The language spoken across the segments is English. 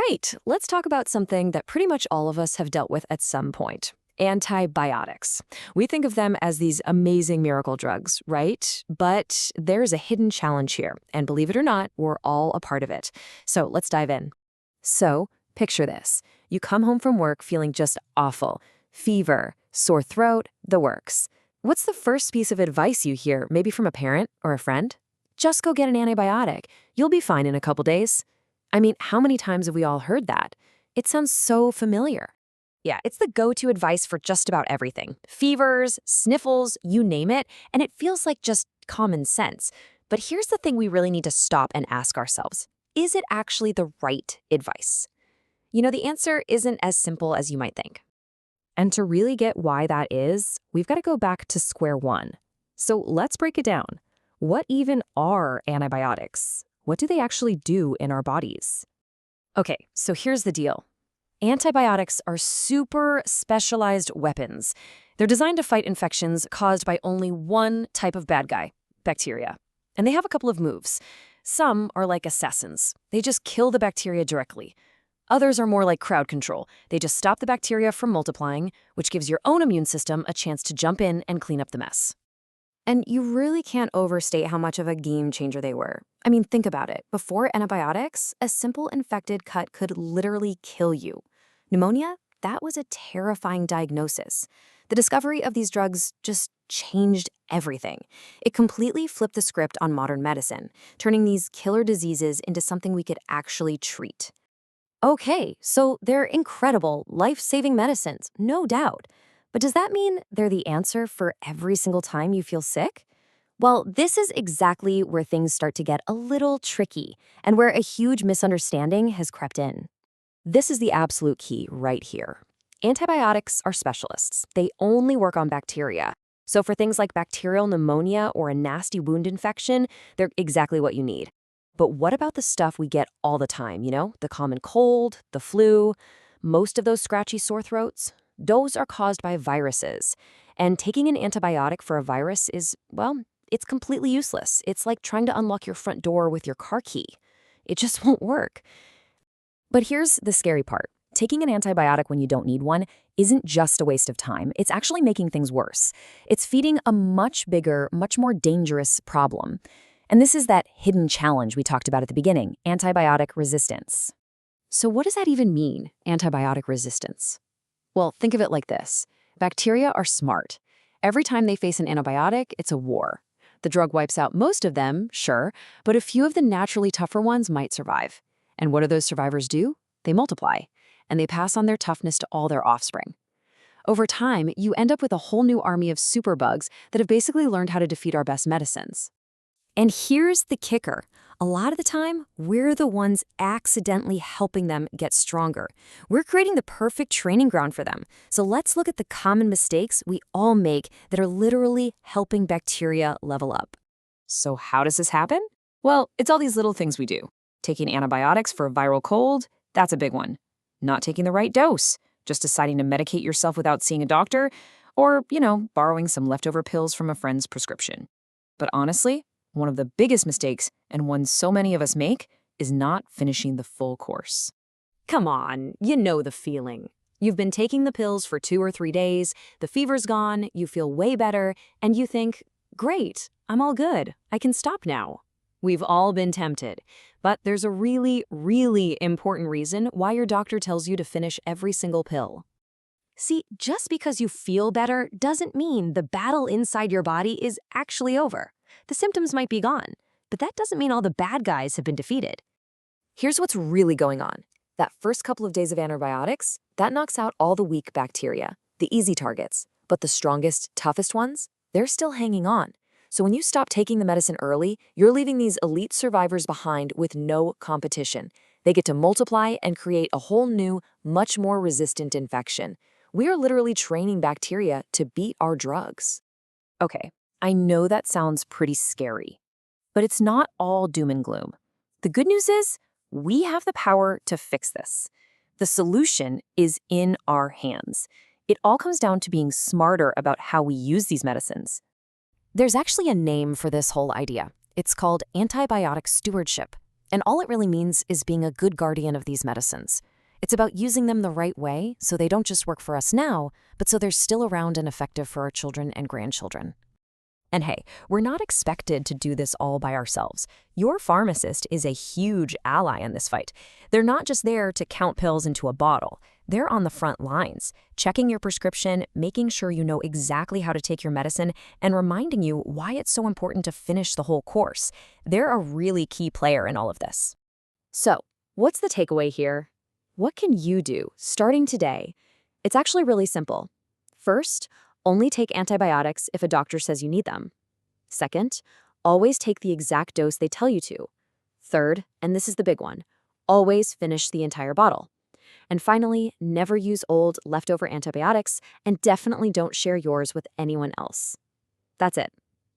right, let's talk about something that pretty much all of us have dealt with at some point. Antibiotics. We think of them as these amazing miracle drugs, right? But there's a hidden challenge here, and believe it or not, we're all a part of it. So let's dive in. So, picture this. You come home from work feeling just awful. Fever, sore throat, the works. What's the first piece of advice you hear, maybe from a parent or a friend? Just go get an antibiotic. You'll be fine in a couple days. I mean, how many times have we all heard that? It sounds so familiar. Yeah, it's the go-to advice for just about everything. Fevers, sniffles, you name it, and it feels like just common sense. But here's the thing we really need to stop and ask ourselves. Is it actually the right advice? The answer isn't as simple as you might think. And to really get why that is, we've got to go back to square one. So let's break it down. What even are antibiotics? What do they actually do in our bodies? Okay, so here's the deal. Antibiotics are super specialized weapons. They're designed to fight infections caused by only one type of bad guy, bacteria. And they have a couple of moves. Some are like assassins. They just kill the bacteria directly. Others are more like crowd control. They just stop the bacteria from multiplying, which gives your own immune system a chance to jump in and clean up the mess. And you really can't overstate how much of a game changer they were. I mean, think about it. Before antibiotics, a simple infected cut could literally kill you. Pneumonia? That was a terrifying diagnosis. The discovery of these drugs just changed everything. It completely flipped the script on modern medicine, turning these killer diseases into something we could actually treat. Okay, so they're incredible, life-saving medicines, no doubt. But does that mean they're the answer for every single time you feel sick? Well, this is exactly where things start to get a little tricky and where a huge misunderstanding has crept in. This is the absolute key right here. Antibiotics are specialists. They only work on bacteria. So for things like bacterial pneumonia or a nasty wound infection, they're exactly what you need. But what about the stuff we get all the time, the common cold, the flu, most of those scratchy sore throats? Those are caused by viruses. And taking an antibiotic for a virus is, well, it's completely useless. It's like trying to unlock your front door with your car key. It just won't work. But here's the scary part. Taking an antibiotic when you don't need one isn't just a waste of time. It's actually making things worse. It's feeding a much bigger, much more dangerous problem. And this is that hidden challenge we talked about at the beginning, antibiotic resistance. So what does that even mean, antibiotic resistance? Well, think of it like this. Bacteria are smart. Every time they face an antibiotic, it's a war. The drug wipes out most of them, sure, but a few of the naturally tougher ones might survive. And what do those survivors do? They multiply, and they pass on their toughness to all their offspring. Over time, you end up with a whole new army of superbugs that have basically learned how to defeat our best medicines. And here's the kicker. A lot of the time, we're the ones accidentally helping them get stronger. We're creating the perfect training ground for them. So let's look at the common mistakes we all make that are literally helping bacteria level up. So how does this happen? Well, it's all these little things we do. Taking antibiotics for a viral cold, that's a big one. Not taking the right dose, just deciding to medicate yourself without seeing a doctor, or, borrowing some leftover pills from a friend's prescription. But honestly, one of the biggest mistakes, and one so many of us make, is not finishing the full course. Come on, you know the feeling. You've been taking the pills for 2 or 3 days, the fever's gone, you feel way better, and you think, great, I'm all good, I can stop now. We've all been tempted, but there's a really, really important reason why your doctor tells you to finish every single pill. See, just because you feel better doesn't mean the battle inside your body is actually over. The symptoms might be gone, but that doesn't mean all the bad guys have been defeated. Here's what's really going on. That first couple of days of antibiotics, that knocks out all the weak bacteria, the easy targets, but the strongest, toughest ones, they're still hanging on. So when you stop taking the medicine early, you're leaving these elite survivors behind with no competition. They get to multiply and create a whole new, much more resistant infection. We are literally training bacteria to beat our drugs. Okay, I know that sounds pretty scary, but it's not all doom and gloom. The good news is we have the power to fix this. The solution is in our hands. It all comes down to being smarter about how we use these medicines. There's actually a name for this whole idea. It's called antibiotic stewardship. And all it really means is being a good guardian of these medicines. It's about using them the right way so they don't just work for us now, but so they're still around and effective for our children and grandchildren. And hey, we're not expected to do this all by ourselves. Your pharmacist is a huge ally in this fight. They're not just there to count pills into a bottle. They're on the front lines, checking your prescription, making sure you know exactly how to take your medicine, and reminding you why it's so important to finish the whole course. They're a really key player in all of this. So, what's the takeaway here? What can you do starting today? It's actually really simple. First, only take antibiotics if a doctor says you need them. Second, always take the exact dose they tell you to. Third, and this is the big one, always finish the entire bottle. And finally, never use old, leftover antibiotics, and definitely don't share yours with anyone else. That's it.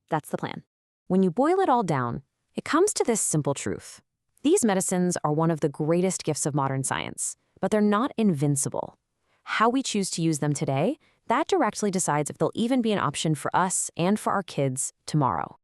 That's the plan. When you boil it all down, it comes to this simple truth. These medicines are one of the greatest gifts of modern science, but they're not invincible. How we choose to use them today, that directly decides if they'll even be an option for us and for our kids tomorrow.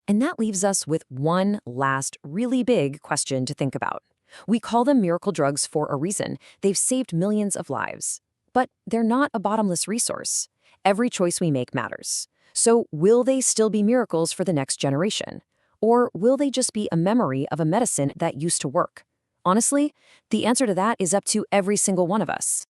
And that leaves us with one last really big question to think about. We call them miracle drugs for a reason. They've saved millions of lives. But they're not a bottomless resource. Every choice we make matters. So will they still be miracles for the next generation? Or will they just be a memory of a medicine that used to work? Honestly, the answer to that is up to every single one of us.